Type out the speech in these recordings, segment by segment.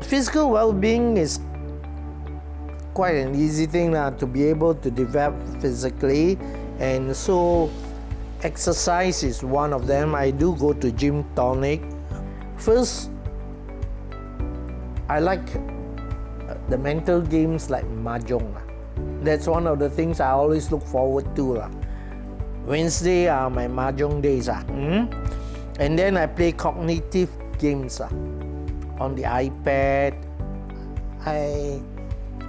Physical well-being is quite an easy thing to be able to develop physically, and so exercise is one of them. I do go to gym tonic. First, I like the mental games like mahjong. That's one of the things I always look forward to. Wednesday are my mahjong days. And then I play cognitive games on the iPad. I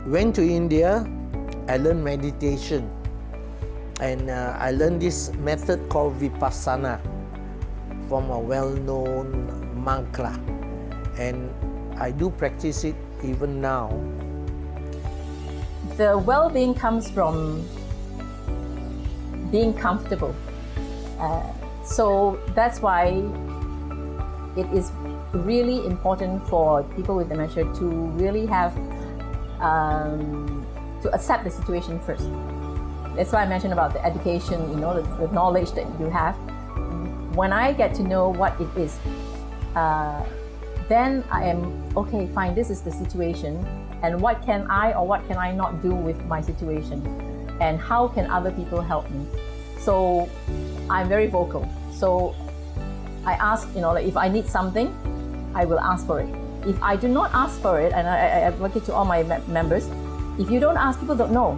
went to India. I learned meditation. And I learned this method called Vipassana from a well-known monk. And I do practice it even now. The well-being comes from being comfortable. So that's why it is really important for people with dementia to really have to accept the situation first. That's why I mentioned about the education, the knowledge that you have. When I get to know what it is, then I am, okay, fine, this is the situation, and what can I or what can I not do with my situation, and how can other people help me? So I'm very vocal. So I ask, if I need something, I will ask for it. If I do not ask for it, and I advocate to all my members, if you don't ask, people don't know.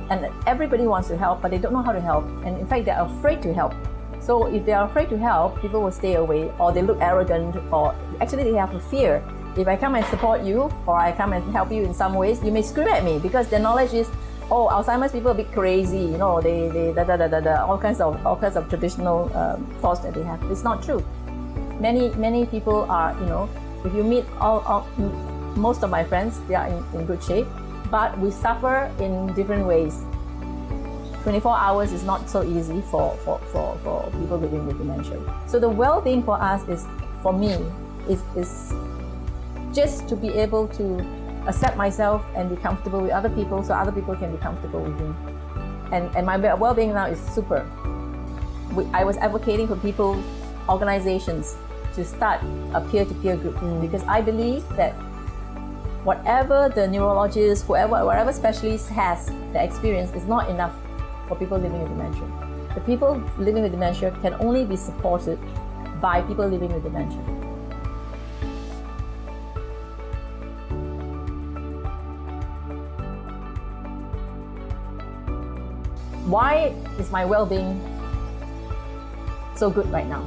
And everybody wants to help, but they don't know how to help. And in fact, they're afraid to help. So if they are afraid to help, people will stay away, or they look arrogant, or actually they have a fear. If I come and support you, or I come and help you in some ways, you may scream at me, because their knowledge is, Alzheimer's people are a bit crazy, they all kinds of traditional thoughts that they have. It's not true. Many people are, if you meet most of my friends, they are in good shape, but we suffer in different ways. 24 hours is not so easy for people living with dementia. So the well-being for us for me, is just to be able to accept myself and be comfortable with other people, so other people can be comfortable with me. And my well-being now is super. I was advocating for people, organizations, to start a peer-to-peer group, because I believe that whatever the neurologist, whatever specialist has, the experience is not enough for people living with dementia. The people living with dementia can only be supported by people living with dementia. Why is my well-being so good right now?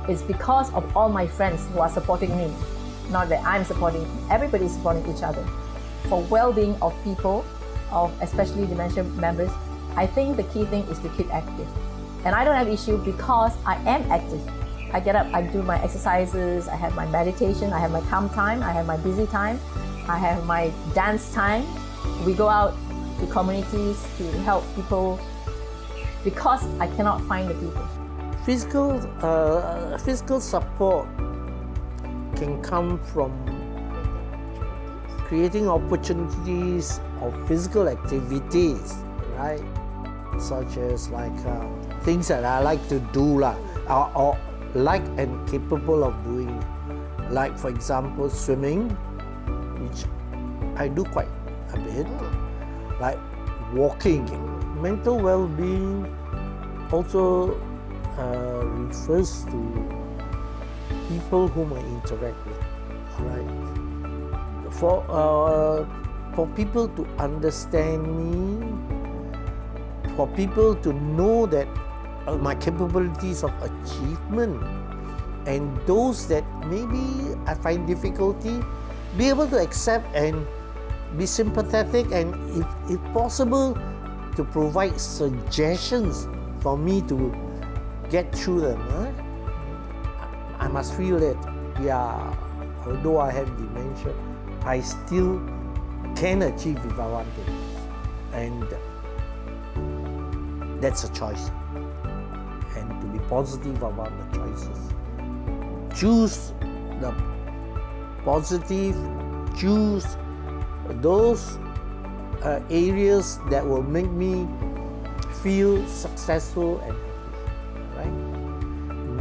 It's because of all my friends who are supporting me. Not that I'm supporting, everybody is supporting each other. For well-being of people, especially dementia members, I think the key thing is to keep active. And I don't have issue because I am active. I get up, I do my exercises, I have my meditation, I have my calm time, I have my busy time, I have my dance time. We go out to communities to help people because I cannot find the people. Physical support can come from creating opportunities of physical activities, right? Such as things that I like to do, or like and capable of doing. Like, for example, swimming, which I do quite a bit. Like walking. Mental well-being also refers to people whom I interact with. All right. For people to understand me, for people to know that my capabilities of achievement, and those that maybe I find difficulty, be able to accept and be sympathetic, and if possible, to provide suggestions for me to get through them. I must feel that, although I have dementia, I still can achieve if I want to. And that's a choice. And to be positive about the choices. Choose the positive, choose those areas that will make me feel successful and happy, right?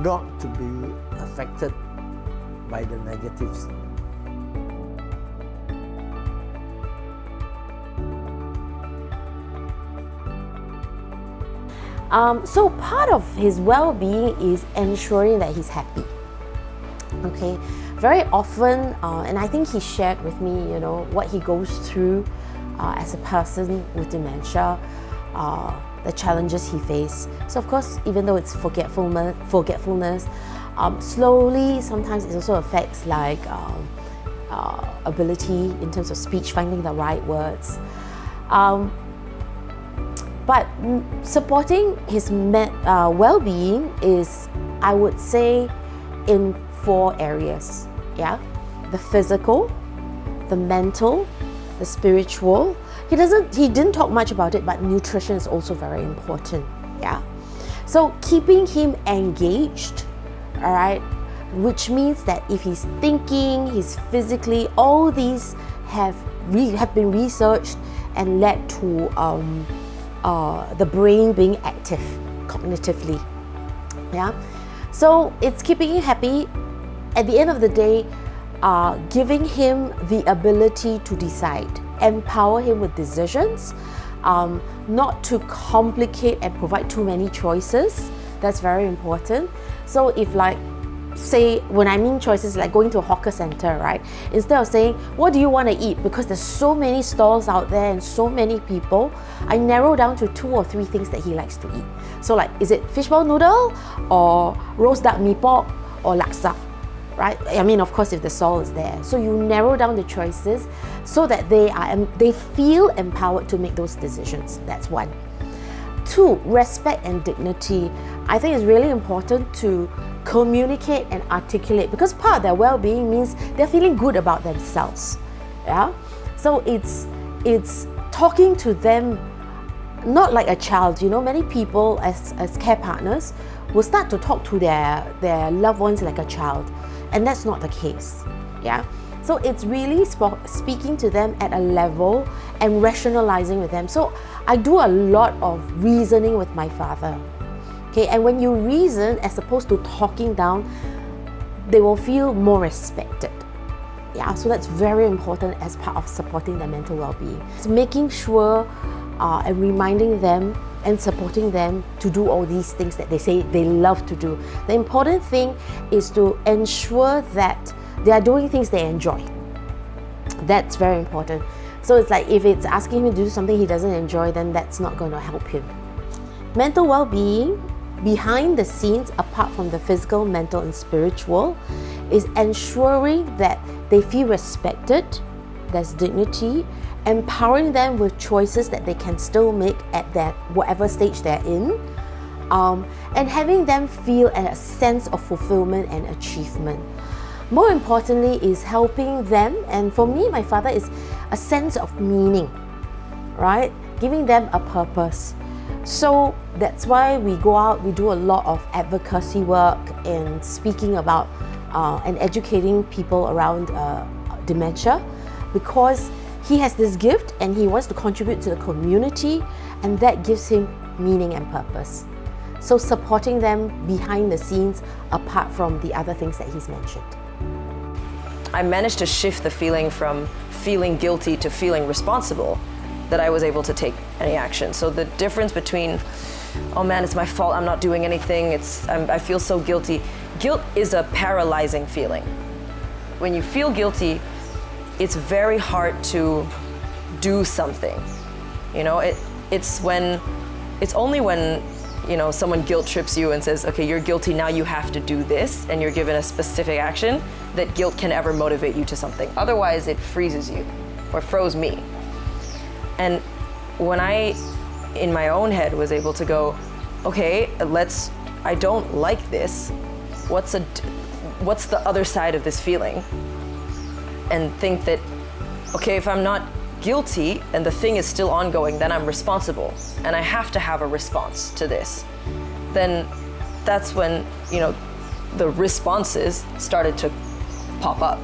Not to be affected by the negatives. So part of his well-being is ensuring that he's happy. Okay, very often, and I think he shared with me, what he goes through as a person with dementia, the challenges he faces. So of course, even though it's forgetfulness, slowly sometimes it also affects like ability in terms of speech, finding the right words. But supporting his well-being is, I would say, in 4 areas. Yeah, the physical, the mental, the spiritual. He didn't talk much about it, but nutrition is also very important. Yeah, so keeping him engaged, all right, which means that if he's thinking, he's physically, all these have been researched and led to the brain being active cognitively. Yeah, so it's keeping him happy. At the end of the day, giving him the ability to decide, empower him with decisions, not to complicate and provide too many choices. That's very important. So if like, say, when I mean choices, like going to a hawker center, right? Instead of saying, what do you want to eat? Because there's so many stalls out there and so many people, I narrow down to 2 or 3 things that he likes to eat. So like, is it fishball noodle or roast duck mee pok or laksa, right? I mean, of course, if the stall is there. So you narrow down the choices so that they feel empowered to make those decisions. That's 1. 2, respect and dignity. I think it's really important to communicate and articulate, because part of their well-being means they're feeling good about themselves. Yeah, so it's talking to them not like a child. Many people as care partners will start to talk to their loved ones like a child, and that's not the case. Yeah, so it's really speaking to them at a level and rationalizing with them. So I do a lot of reasoning with my father. Okay, and when you reason as opposed to talking down, they will feel more respected. Yeah, so that's very important as part of supporting their mental well-being. It's making sure and reminding them and supporting them to do all these things that they say they love to do. The important thing is to ensure that they are doing things they enjoy. That's very important. So it's like, if it's asking him to do something he doesn't enjoy, then that's not going to help him. Mental well-being, behind the scenes, apart from the physical, mental, and spiritual, is ensuring that they feel respected, there's dignity, empowering them with choices that they can still make at that whatever stage they're in, and having them feel a sense of fulfillment and achievement. More importantly is helping them, and for me, my father, is a sense of meaning, right? Giving them a purpose. So that's why we go out, we do a lot of advocacy work and speaking about and educating people around dementia, because he has this gift and he wants to contribute to the community, and that gives him meaning and purpose. So supporting them behind the scenes, apart from the other things that he's mentioned. I managed to shift the feeling from feeling guilty to feeling responsible, that I was able to take any action. So the difference between, oh man, it's my fault, I'm not doing anything, I feel so guilty. Guilt is a paralyzing feeling. When you feel guilty, it's very hard to do something. It's only when someone guilt trips you and says, okay, you're guilty, now you have to do this, and you're given a specific action, that guilt can ever motivate you to something. Otherwise, it freezes you, or froze me. And when I, in my own head, was able to go, okay, I don't like this, what's the other side of this feeling? And think that, okay, if I'm not guilty and the thing is still ongoing, then I'm responsible, and I have to have a response to this. Then that's when, the responses started to pop up.